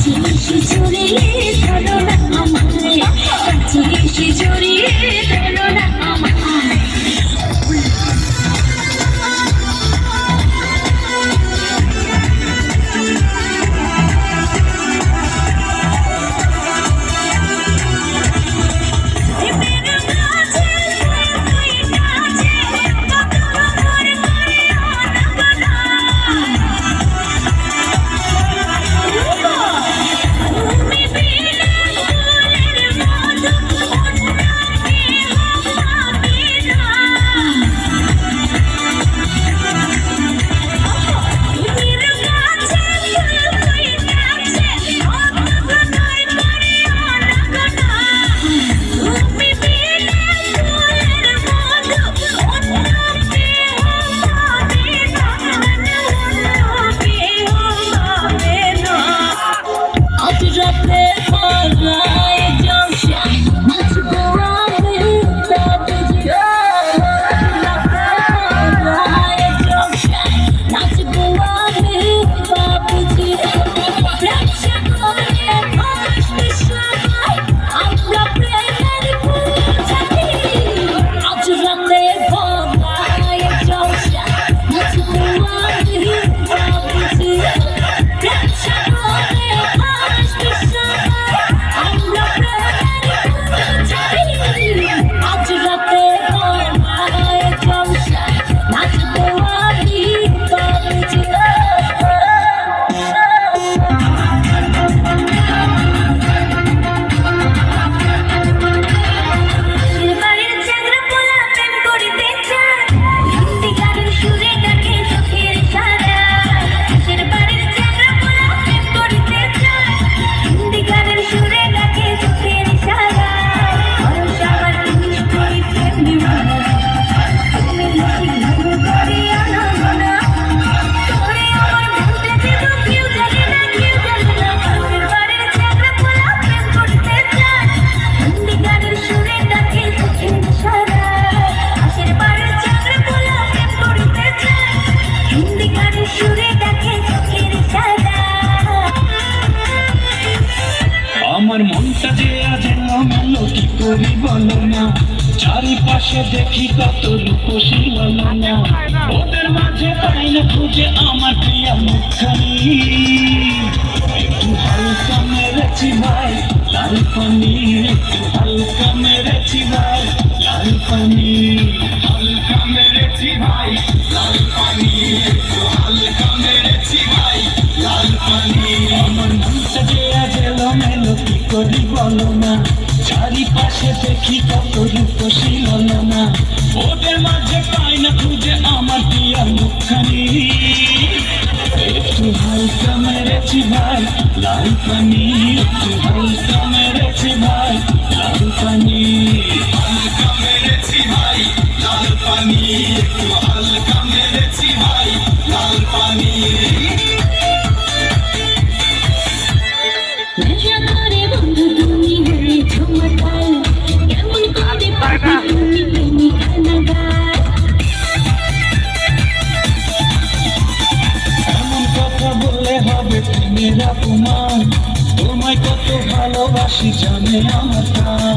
এসে জড়িয়ে ধরো না আমায়, কাছে এসে জড়িয়ে ধরো না আমায়। আমার মনটা যে আজ এলো কি করি বলো না, চারিপাশে দেখি কত রূপসী বলো না, ওদের মাঝে পাই না খুঁজে আমার প্রিয় মুখখানি। একটু হালকা মেরেছি ভাই লাল পানি, একটু হালকা মেরেছি ভাই লাল পানি, হালকা মেরেছি ভাই লাল পানি, একটু হালকা মেরেছি ভাই লাল পানি। আমার মনটা যে আজ এলো কি করি বলো না, চারিপাশে দেখি কত রূপসী বলো না, ওদের মাঝে পাই না খুঁজে আমার প্রিয় মুখখানি। একটু হালকা মেরেছি ভাই লাল পানি, একটু হালকা মেরেছি ভাই লাল পানি, হালকা মেরেছি ভাই লাল পানি, একটু হালকা মেরেছি ভাই লাল পানি। নেশা করে বন্ধু তুমি হয়েছো মাতাল, কেমন করে পাবে তুমি প্রেমিক নাগাল। এমন কথা বলে হবে প্রেমের অপমান, তোমায় কত ভালোবাসি জানে আমার প্রাণ।